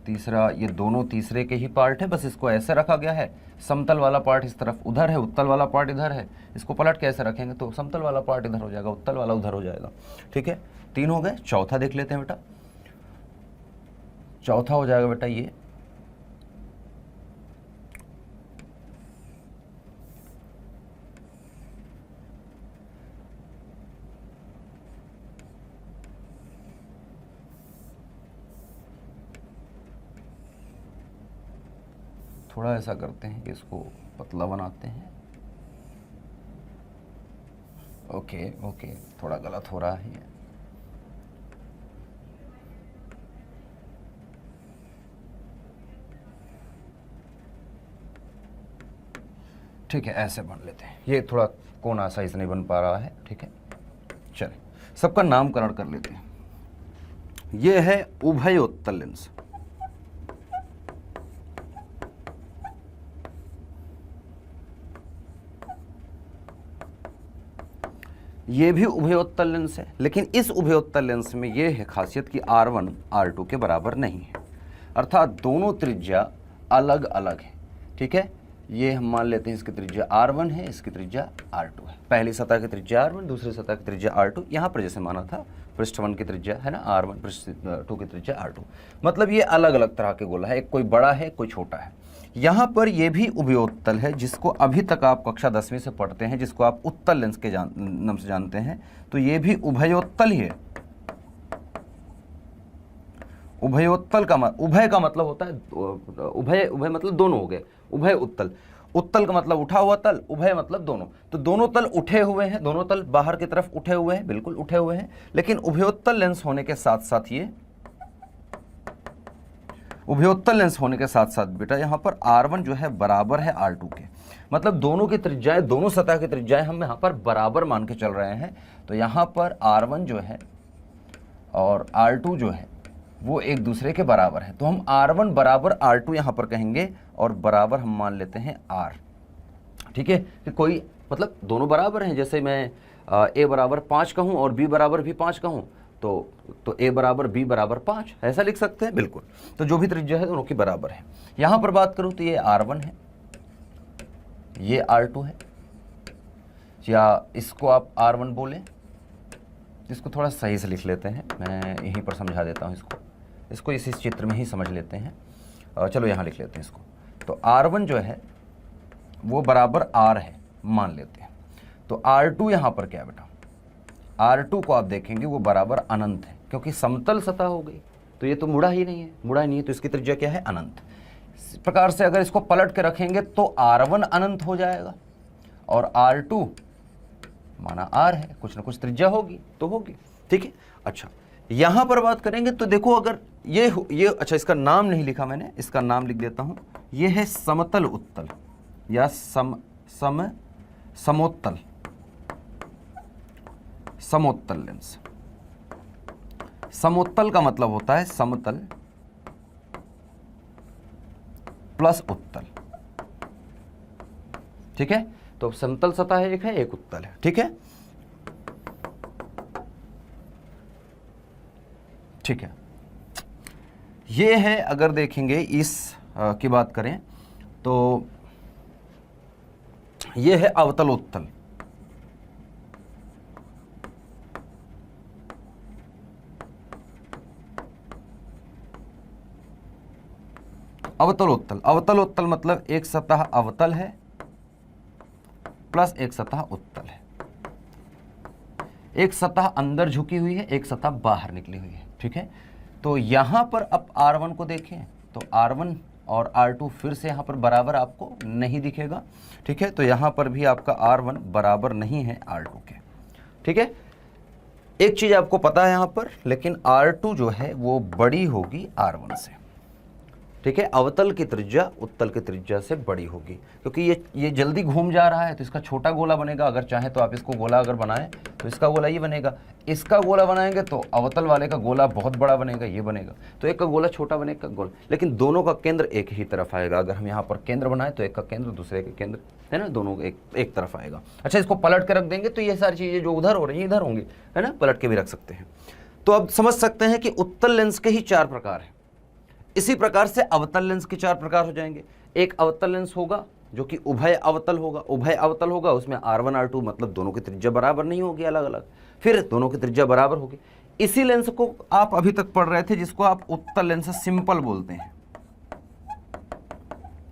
तीसरा, ये दोनों तीसरे के ही पार्ट है, बस इसको ऐसे रखा गया है। समतल वाला पार्ट इस तरफ उधर है, उत्तल वाला पार्ट इधर है। इसको पलट के ऐसे रखेंगे तो समतल वाला पार्ट इधर हो जाएगा, उत्तल वाला उधर हो जाएगा। ठीक है, 3 हो गए। चौथा देख लेते हैं बेटा। चौथा हो जाएगा बेटा ये, थोड़ा ऐसा करते हैं कि इसको पतला बनाते हैं। ओके ओके, थोड़ा गलत हो रहा है ये। ठीक है, ऐसे बन लेते हैं। ये थोड़ा कोना साइज नहीं बन पा रहा है। ठीक है, चलिए सबका नामकरण कर लेते हैं। ये है उभयोत्तल लेंस। ये भी उभयोत्तल लेंस है, लेकिन इस उभयोत्तल लेंस में ये है खासियत कि R1 R2 के बराबर नहीं है, अर्थात दोनों त्रिज्या अलग अलग है। ठीक है, ये हम मान लेते हैं इसकी त्रिज्या R1 है, इसकी त्रिज्या R2 है। पहली सतह की त्रिज्या R1, दूसरी सतह की त्रिज्या R2। यहाँ पर जैसे माना था पृष्ठ 1 की त्रिज्या है ना R1, पृष्ठ 2 की त्रिज्या R2। मतलब ये अलग अलग तरह के गोला है, एक कोई बड़ा है, कोई छोटा है। यहाँ पर ये भी उभयोत्तल है, जिसको अभी तक आप कक्षा 10वीं से पढ़ते हैं, जिसको आप उत्तल लेंस के नाम से जानते हैं। तो ये भी उभयोत्तल ही है। उभयोत्तल का उभय का मतलब होता है उभय, उभय मतलब दोनों हो गए। उभय उत्तल, उत्तल का मतलब उठा हुआ तल, उभय मतलब दोनों। तो दोनों तल उठे हुए हैं, दोनों तल बाहर की तरफ उठे हुए हैं, बिल्कुल उठे हुए हैं। लेकिन उभयोत्तल लेंस होने के साथ साथ ये उभयोत्तल लेंस होने के साथ साथ बेटा यहाँ पर R1 जो है बराबर है R2 के। मतलब दोनों की त्रिज्याएं, दोनों सतह की त्रिज्याएं हम यहाँ पर बराबर मान के चल रहे हैं। तो यहाँ पर R1 जो है और R2 जो है वो एक दूसरे के बराबर है। तो हम R1 बराबर R2 यहाँ पर कहेंगे और बराबर हम मान लेते हैं R। ठीक है, कि कोई मतलब दोनों बराबर हैं। जैसे मैं A बराबर 5 कहूँ और B बराबर भी 5 कहूँ तो A बराबर B बराबर 5 ऐसा लिख सकते हैं, बिल्कुल। तो जो भी त्रिज्या है दोनों की बराबर है। यहाँ पर बात करूँ तो ये R1 है, ये R2 है, या इसको आप R1 बोलें। इसको थोड़ा सही से लिख लेते हैं, मैं यहीं पर समझा देता हूँ इसको इस चित्र में ही समझ लेते हैं। चलो यहाँ लिख लेते हैं इसको। तो R1 जो है वो बराबर R है मान लेते हैं। तो R2 यहाँ पर क्या है बेटा, R2 को आप देखेंगे वो बराबर अनंत है, क्योंकि समतल सतह हो गई। तो ये तो मुड़ा ही नहीं है, मुड़ा ही नहीं है, तो इसकी त्रिज्या क्या है, अनंत। इस प्रकार से अगर इसको पलट के रखेंगे तो R1 अनंत हो जाएगा और R2 माना R है, कुछ ना कुछ त्रिज्या होगी तो होगी। ठीक है, अच्छा यहाँ पर बात करेंगे तो देखो, अगर ये अच्छा, इसका नाम नहीं लिखा मैंने, इसका नाम लिख देता हूँ। ये है समतल उत्तल या समोत्तल, समोत्तल लेंस। समोत्तल का मतलब होता है समतल प्लस उत्तल। ठीक है, तो समतल सतह एक है, एक उत्तल है। ठीक है, ठीक है। ये है, अगर देखेंगे इस की बात करें तो ये है अवतलोत्तल। अवतलोत्तल, अवतलोत्तल मतलब एक सतह अवतल है प्लस एक सतह उत्तल है। एक सतह अंदर झुकी हुई है, एक सतह बाहर निकली हुई है। ठीक है, तो यहां पर अब R1 को देखें तो R1 और R2 फिर से यहां पर बराबर आपको नहीं दिखेगा। ठीक है, तो यहां पर भी आपका R1 बराबर नहीं है R2 के। ठीक है, एक चीज आपको पता है यहां पर, लेकिन R2 जो है वो बड़ी होगी R1 से। ठीक है, अवतल की त्रिज्या उत्तल की त्रिज्या से बड़ी होगी, क्योंकि ये जल्दी घूम जा रहा है तो इसका छोटा गोला बनेगा। अगर चाहे तो आप इसको गोला अगर बनाएं तो इसका गोला ये बनेगा, इसका गोला बनाएंगे तो अवतल वाले का गोला बहुत बड़ा बनेगा, ये बनेगा। तो एक का गोला छोटा बनेगा, एक का गोला, लेकिन दोनों का केंद्र एक ही तरफ आएगा। अगर हम यहाँ पर केंद्र बनाए तो एक का केंद्र दूसरे के केंद्र है ना, दोनों एक तरफ आएगा। अच्छा, इसको पलट के रख देंगे तो ये सारी चीज़ें जो उधर हो रही हैं इधर होंगी, है ना, पलट के भी रख सकते हैं। तो अब समझ सकते हैं कि उत्तल लेंस के ही 4 प्रकार हैं। इसी प्रकार से अवतल लेंस के 4 प्रकार हो जाएंगे। एक अवतल लेंस होगा जो कि उभय अवतल होगा। उभय अवतल होगा उसमें R1 R2 मतलब दोनों की त्रिज्या बराबर नहीं होगी, अलग अलग, फिर दोनों की त्रिज्या बराबर होगी। इसी लेंस को आप अभी तक पढ़ रहे थे जिसको आप उत्तल लेंस सिंपल बोलते हैं।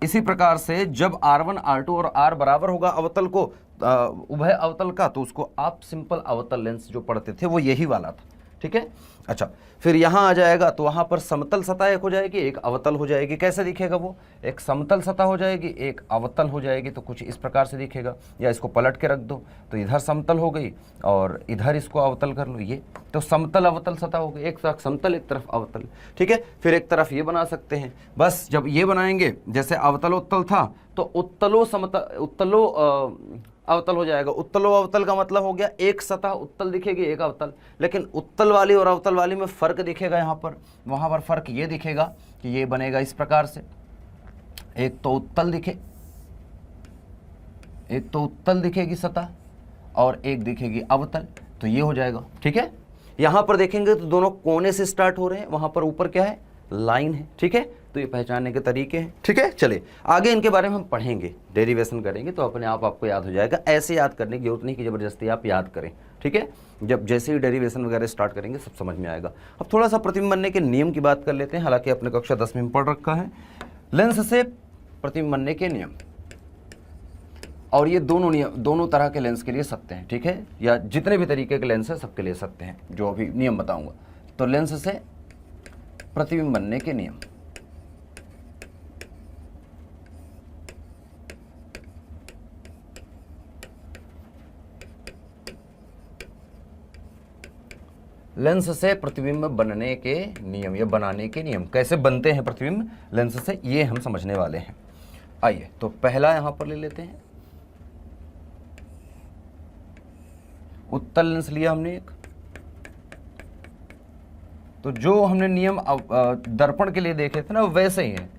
इसी प्रकार से जब R1 R2 और R बराबर होगा अवतल को उभय अवतल का, तो उसको आप सिंपल अवतल लेंस जो पढ़ते थे वो यही वाला था, ठीक है। अच्छा, फिर यहाँ आ जाएगा तो वहाँ पर समतल सतह एक हो जाएगी, एक अवतल हो जाएगी। कैसे दिखेगा वो? एक समतल सतह हो जाएगी, एक अवतल हो जाएगी। तो कुछ इस प्रकार से दिखेगा, या इसको पलट के रख दो तो इधर समतल हो गई और इधर इसको अवतल कर लो, ये तो समतल अवतल सतह हो गई। एक तरफ समतल एक तरफ अवतल, ठीक है। फिर एक तरफ ये बना सकते हैं। बस जब ये बनाएंगे, जैसे अवतलोत्तल था तो उत्तलो समतल, उत्तलो अवतल हो जाएगा। उत्तलो अवतल का मतलब हो गया एक सतह उत्तल दिखेगी, एक अवतल। लेकिन उत्तल वाली और अवतल वाली में फर्क दिखेगा यहाँ पर, वहाँ पर फर्क ये दिखेगा कि ये बनेगा इस प्रकार से, एक तो उत्तल दिखेगी सतह और एक दिखेगी अवतल, तो ये हो जाएगा, ठीक है। यहाँ पर देखेंगे तो दोनों कोने से स्टार्ट हो रहे हैं, वहाँ पर ऊपर क्या है? लाइन है, ठीक है। तो ये पहचानने के तरीके हैं, ठीक है। चलिए आगे इनके बारे में हम पढ़ेंगे, डेरिवेशन करेंगे तो अपने आप आपको याद हो जाएगा। ऐसे याद करने की जरूरत नहीं कि ज़बरदस्ती आप याद करें, ठीक है। जब जैसे ही डेरिवेशन वगैरह स्टार्ट करेंगे सब समझ में आएगा। अब थोड़ा सा प्रतिबिंब बनने के नियम की बात कर लेते हैं, हालांकि अपने कक्षा 10वीं में पढ़ रखा है लेंस से प्रतिबिंब बनने के नियम। और ये दोनों नियम दोनों तरह के लेंस के लिए सत्य हैं, ठीक है, या जितने भी तरीके के लेंस हैं सबके लिए सत्य हैं जो अभी नियम बताऊंगा। तो लेंस से प्रतिबिंब बनने के नियम। लेंस से प्रतिबिंब बनने के नियम या बनाने के नियम, कैसे बनते हैं प्रतिबिंब लेंस से, ये हम समझने वाले हैं। आइए तो पहला यहां पर ले लेते हैं। उत्तल लेंस लिया हमने एक, तो जो हमने नियम दर्पण के लिए देखे थे ना वैसे ही है।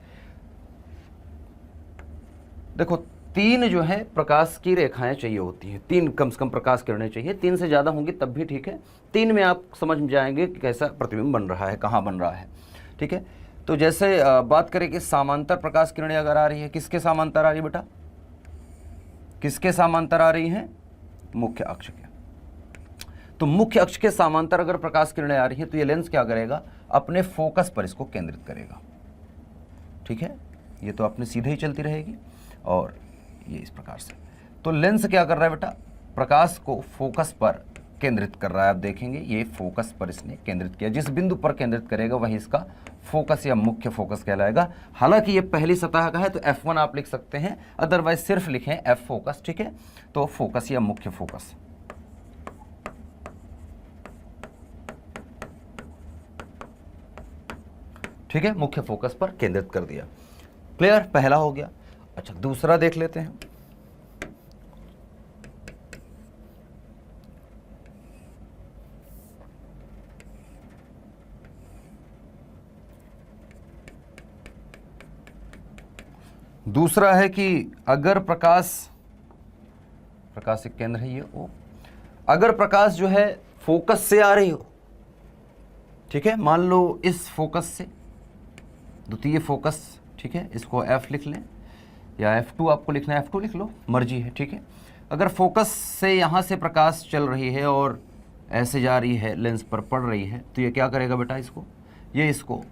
देखो 3 जो है प्रकाश की रेखाएं चाहिए होती हैं, 3 कम से कम प्रकाश किरणें चाहिए। 3 से ज़्यादा होंगी तब भी ठीक है, 3 में आप समझ में जाएंगे कि कैसा प्रतिबिंब बन रहा है, कहाँ बन रहा है, ठीक है। तो जैसे बात करें कि समांतर प्रकाश किरणें अगर आ रही है, किसके समांतर आ रही है बेटा? किसके समांतर आ रही हैं? मुख्य अक्ष के। तो मुख्य अक्ष के समांतर अगर प्रकाश किरणें आ रही हैं तो ये लेंस क्या करेगा? अपने फोकस पर इसको केंद्रित करेगा, ठीक है। ये तो अपने सीधे ही चलती रहेगी और ये इस प्रकार से। तो लेंस क्या कर रहा है बेटा? प्रकाश को फोकस पर केंद्रित कर रहा है। आप देखेंगे ये फोकस पर इसने केंद्रित किया, जिस बिंदु पर केंद्रित करेगा वही इसका फोकस या मुख्य फोकस कहलाएगा। हालांकि ये पहली सतह का है तो F1 आप लिख सकते हैं, अदरवाइज सिर्फ लिखें F फोकस, ठीक है। तो फोकस या मुख्य फोकस, ठीक है, मुख्य फोकस पर केंद्रित कर दिया। क्लियर? पहला हो गया। अच्छा दूसरा देख लेते हैं। दूसरा है कि अगर प्रकाश एक केंद्र है ये ओ, अगर प्रकाश जो है फोकस से आ रही हो, ठीक है, मान लो इस फोकस से, द्वितीय फोकस, ठीक है, इसको F लिख लें या F2 आपको लिखना है, F2 लिख लो, मर्जी है, ठीक है। अगर फोकस से यहाँ से प्रकाश चल रही है और ऐसे जा रही है, लेंस पर पड़ रही है, तो ये क्या करेगा बेटा? इसको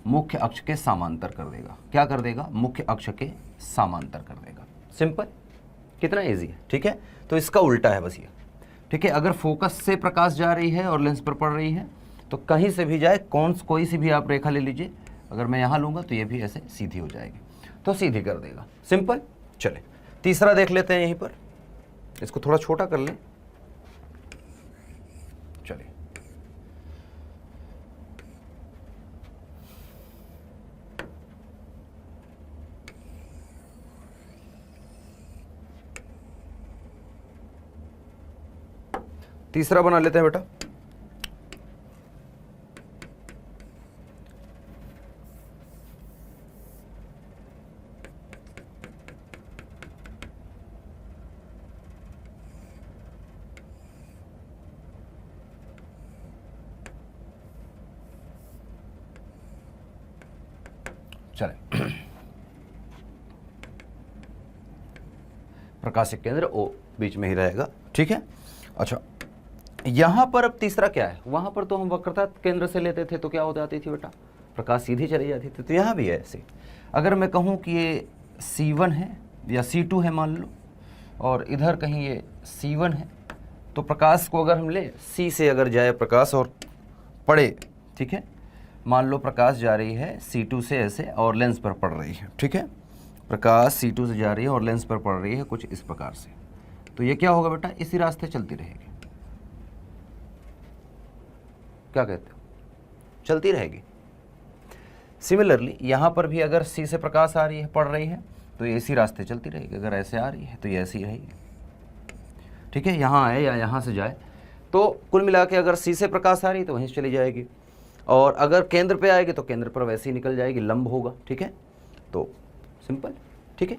मुख्य अक्ष के समांतर कर देगा। क्या कर देगा? मुख्य अक्ष के समांतर कर देगा। सिंपल, कितना इजी है, ठीक है। तो इसका उल्टा है बस ये, ठीक है। अगर फोकस से प्रकाश जा रही है और लेंस पर पड़ रही है तो कहीं से भी जाए, कोई सी भी आप रेखा ले लीजिए, अगर मैं यहाँ लूँगा तो ये भी ऐसे सीधी हो जाएगी, तो सीधी कर देगा। सिंपल। चले तीसरा देख लेते हैं यहीं पर, इसको थोड़ा छोटा कर लें। चलिए तीसरा बना लेते हैं बेटा। चले, प्रकाशिक केंद्र ओ बीच में ही रहेगा, ठीक है। अच्छा, यहां पर अब तीसरा क्या है, वहां पर तो हम वक्रता केंद्र से लेते थे तो क्या हो जाती थी बेटा, प्रकाश सीधी चली जाती थी। तो यहां भी है ऐसे, अगर मैं कहूं कि ये C1 है या C2 है मान लो, और इधर कहीं ये C1 है, तो प्रकाश को अगर हम ले C से अगर जाए प्रकाश और पड़े, ठीक है, मान लो प्रकाश जा रही है C2 से ऐसे और लेंस पर पड़ रही है, ठीक है, प्रकाश C2 से जा रही है और लेंस पर पड़ रही है कुछ इस प्रकार से, तो ये क्या होगा बेटा, इसी रास्ते चलती रहेगी। क्या कहते हो, चलती रहेगी। सिमिलरली यहाँ पर भी अगर C से प्रकाश आ रही है, पड़ रही है, तो ये इसी रास्ते चलती रहेगी। अगर ऐसे आ रही है तो ये ऐसी रहेगी, ठीक है, यहाँ आए या यहाँ से जाए, तो कुल मिला के अगर C से प्रकाश आ रही है तो वहीं से चली जाएगी, और अगर केंद्र पे आएगी तो केंद्र पर वैसे ही निकल जाएगी, लंब होगा, ठीक है। तो सिंपल, ठीक है।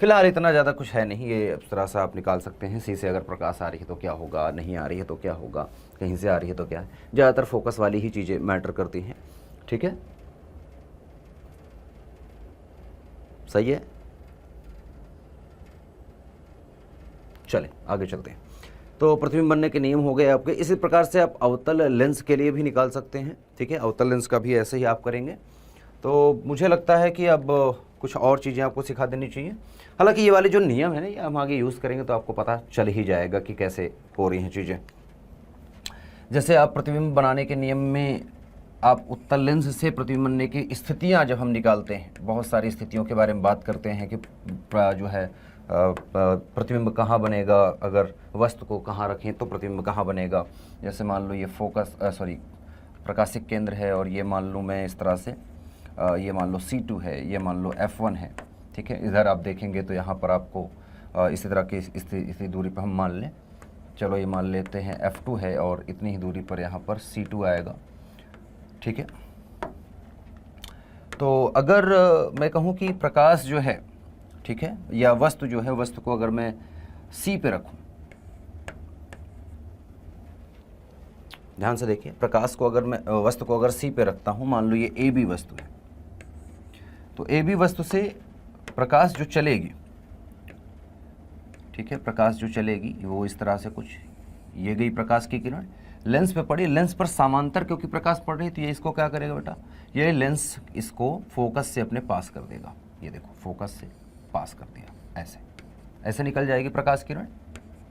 फिलहाल इतना ज़्यादा कुछ है नहीं, ये इस तरह से आप निकाल सकते हैं। C से अगर प्रकाश आ रही है तो क्या होगा, नहीं आ रही है तो क्या होगा, कहीं से आ रही है तो क्या है। ज़्यादातर फोकस वाली ही चीज़ें मैटर करती हैं, ठीक है, सही है। चलें आगे चलते हैं। तो प्रतिबिंब बनने के नियम हो गए आपके। इसी प्रकार से आप अवतल लेंस के लिए भी निकाल सकते हैं, ठीक है, अवतल लेंस का भी ऐसे ही आप करेंगे। तो मुझे लगता है कि अब कुछ और चीज़ें आपको सिखा देनी चाहिए। हालांकि ये वाले जो नियम है ना, ये हम आगे यूज़ करेंगे तो आपको पता चल ही जाएगा कि कैसे हो रही हैं चीज़ें। जैसे आप प्रतिबिंब बनाने के नियम में आप उत्तल लेंस से प्रतिबिंब बनने की स्थितियाँ जब हम निकालते हैं, बहुत सारी स्थितियों के बारे में बात करते हैं कि जो है प्रतिबिंब कहाँ बनेगा, अगर वस्तु को कहाँ रखें तो प्रतिबिंब कहाँ बनेगा। जैसे मान लो ये प्रकाशिक केंद्र है, और ये मान लो मैं इस तरह से ये मान लो C2 है, ये मान लो F1 है, ठीक है। इधर आप देखेंगे तो यहाँ पर आपको इसी तरह की इसी दूरी पर हम मान लें, चलो ये मान लेते हैं F2 है, और इतनी ही दूरी पर यहाँ पर C2 आएगा, ठीक है। तो अगर मैं कहूँ कि प्रकाश जो है, ठीक है, या वस्तु जो है, वस्तु को अगर मैं C पे रखूं, ध्यान से देखिए, प्रकाश को अगर मैं वस्तु को अगर C पे रखता हूं, मान लो ये AB वस्तु है, तो AB वस्तु से प्रकाश जो चलेगी, ठीक है, प्रकाश जो चलेगी वो इस तरह से कुछ, ये गई प्रकाश की किरण, लेंस पे पड़ी, लेंस पर समांतर क्योंकि प्रकाश पड़ रही है, तो ये इसको क्या करेगा बेटा, ये लेंस इसको फोकस से अपने पास कर देगा। ये देखो, फोकस से पास कर दिया, ऐसे ऐसे निकल जाएगी प्रकाश किरण,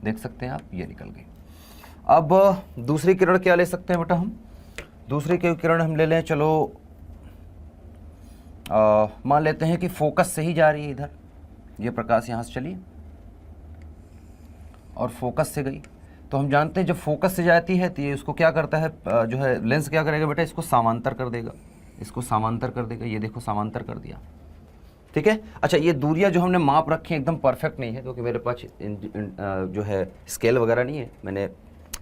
देख सकते हैं आप, ये निकल गई। अब दूसरी किरण क्या ले सकते हैं बेटा, हम दूसरी किरण हम ले लें, चलो मान लेते हैं कि फोकस से ही जा रही है इधर, ये प्रकाश यहाँ से चली और फोकस से गई, तो हम जानते हैं जब फोकस से जाती है तो ये उसको क्या करता है, जो है लेंस क्या करेगा बेटा, इसको समांतर कर देगा, इसको समांतर कर देगा, ये देखो समांतर कर दिया, ठीक है। अच्छा, ये दूरियां जो हमने माप रखी हैं एकदम परफेक्ट नहीं है, क्योंकि मेरे पास जो है स्केल वगैरह नहीं है, मैंने,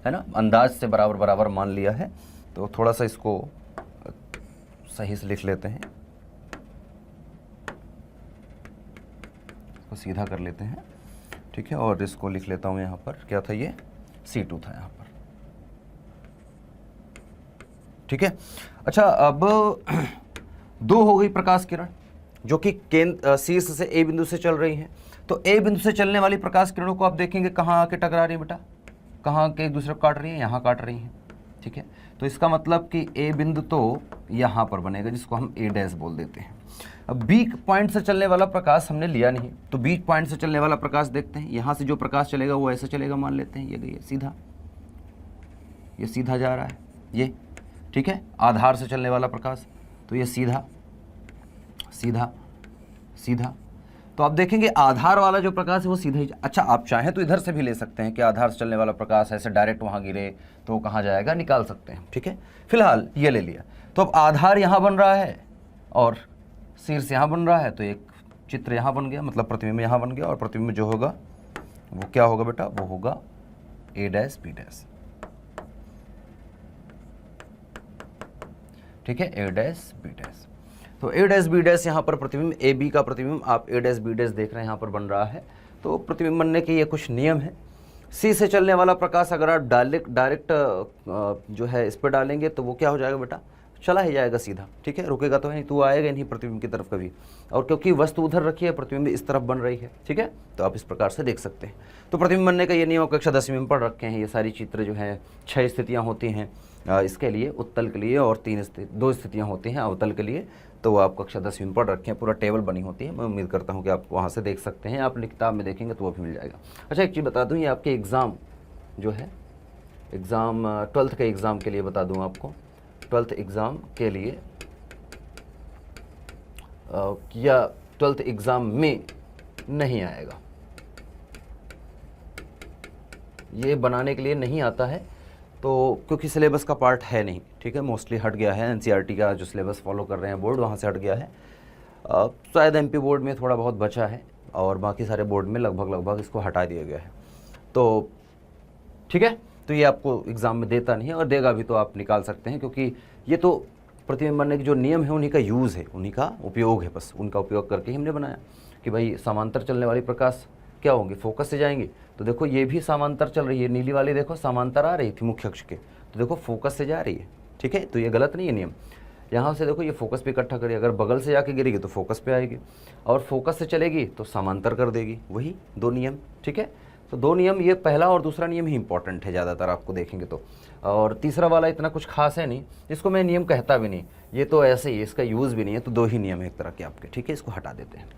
है ना, अंदाज से बराबर बराबर मान लिया है, तो थोड़ा सा इसको सही से लिख लेते हैं, इसको सीधा कर लेते हैं, ठीक है, और इसको लिख लेता हूँ यहाँ पर, क्या था, ये C2 था यहाँ पर, ठीक है। अच्छा, अब 2 हो गई प्रकाश किरण जो कि शीर्ष से A बिंदु से चल रही हैं। तो A बिंदु से चलने वाली प्रकाश किरणों को आप देखेंगे कहाँ आके टकरा रही है बेटा, कहाँ के एक दूसरे को काट रही है, यहाँ काट रही हैं, ठीक है। तो इसका मतलब कि A बिंदु तो यहाँ पर बनेगा, जिसको हम A' बोल देते हैं। अब B पॉइंट से चलने वाला प्रकाश हमने लिया नहीं, तो B पॉइंट से चलने वाला प्रकाश देखते हैं। यहाँ से जो प्रकाश चलेगा वो ऐसे चलेगा, मान लेते हैं, ये गई सीधा, ये सीधा जा रहा है, ये, ठीक है। आधार से चलने वाला प्रकाश, तो ये सीधा सीधा सीधा, तो आप देखेंगे आधार वाला जो प्रकाश है वो सीधा ही। अच्छा, आप चाहें तो इधर से भी ले सकते हैं कि आधार से चलने वाला प्रकाश ऐसे डायरेक्ट वहाँ गिरे तो कहाँ जाएगा, निकाल सकते हैं, ठीक है। फिलहाल ये ले लिया, तो अब आधार यहाँ बन रहा है और शीर्ष यहाँ बन रहा है, तो एक चित्र यहाँ बन गया, मतलब प्रतिबिंब यहाँ बन गया, और प्रतिबिंब जो होगा वो क्या होगा बेटा, वो होगा A' B', ठीक है, A' B'। तो A' B' यहाँ पर प्रतिबिंब, AB का प्रतिबिंब आप A' B' देख रहे हैं यहाँ पर बन रहा है। तो प्रतिबिंब बनने के ये कुछ नियम है। C से चलने वाला प्रकाश अगर आप डायरेक्ट जो है इस पर डालेंगे तो वो क्या हो जाएगा बेटा, चला ही जाएगा सीधा, ठीक है, रुकेगा तो नहीं, तो आएगा नहीं प्रतिबिंब की तरफ कभी। और क्योंकि वस्तु उधर रखी है, प्रतिबिंब इस तरफ बन रही है, ठीक है, तो आप इस प्रकार से देख सकते हैं। तो प्रतिबिंब बनने का ये नियम कक्षा 10वीं में पढ़ रखे हैं। ये सारी चित्र जो है 6 स्थितियाँ होती हैं इसके लिए, उत्तल के लिए, और 2 स्थितियाँ होती हैं अवतल के लिए। तो आप कक्षा 10वीं में पढ़ रखे हैं, पूरा टेबल बनी होती है। मैं उम्मीद करता हूँ कि आप वहाँ से देख सकते हैं, आप किताब में देखेंगे तो वो भी मिल जाएगा। अच्छा, एक चीज़ बता दूँ, ये आपके एग्ज़ाम जो है, एग्ज़ाम 12th के एग्ज़ाम के लिए बता दूँ आपको, 12th एग्ज़ाम के लिए या 12th एग्ज़ाम में नहीं आएगा, ये बनाने के लिए नहीं आता है, तो क्योंकि सिलेबस का पार्ट है नहीं, ठीक है, मोस्टली हट गया है। एनसीईआरटी का जो सिलेबस फॉलो कर रहे हैं बोर्ड, वहाँ से हट गया है। शायद एमपी बोर्ड में थोड़ा बहुत बचा है, और बाकी सारे बोर्ड में लगभग इसको हटा दिया गया है। तो ठीक है, तो ये आपको एग्ज़ाम में देता नहीं है, और देगा भी तो आप निकाल सकते हैं, क्योंकि ये तो प्रतिबिंब बनने के जो नियम है उन्हीं का यूज़ है, उन्हीं का उपयोग है, बस उनका उपयोग करके ही हमने बनाया कि भाई समांतर चलने वाली प्रकाश क्या होंगे, फोकस से जाएंगे। तो देखो ये भी समांतर चल रही है, नीली वाली देखो समांतर आ रही थी मुख्य अक्ष के, तो देखो फोकस से जा रही है, ठीक है, तो ये गलत नहीं है नियम। यहाँ से देखो ये फोकस पे इकट्ठा करिए, अगर बगल से जाके गिरेगी तो फोकस पे आएगी, और फोकस से चलेगी तो समांतर कर देगी, वही 2 नियम, ठीक है। तो 2 नियम, ये पहला और दूसरा नियम ही इंपॉर्टेंट है ज़्यादातर, आपको देखेंगे तो। और तीसरा वाला इतना कुछ खास है नहीं, इसको मैं नियम कहता भी नहीं, ये तो ऐसे ही, इसका यूज़ भी नहीं है। तो 2 ही नियम है एक तरह के आपके, ठीक है, इसको हटा देते हैं।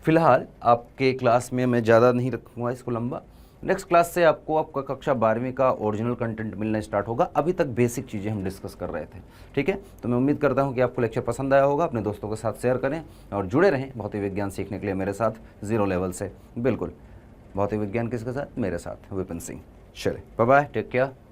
फिलहाल आपके क्लास में मैं ज़्यादा नहीं रखूँगा इसको लंबा, नेक्स्ट क्लास से आपको आपका कक्षा 12वीं का ओरिजिनल कंटेंट मिलना स्टार्ट होगा। अभी तक बेसिक चीज़ें हम डिस्कस कर रहे थे, ठीक है। तो मैं उम्मीद करता हूँ कि आपको लेक्चर पसंद आया होगा, अपने दोस्तों के साथ शेयर करें और जुड़े रहें भौतिक विज्ञान सीखने के लिए मेरे साथ 0 लेवल से। बिल्कुल, भौतिक विज्ञान किसके साथ? मेरे साथ, विपिन सिंह। चलिए, बाय बाय, टेक केयर।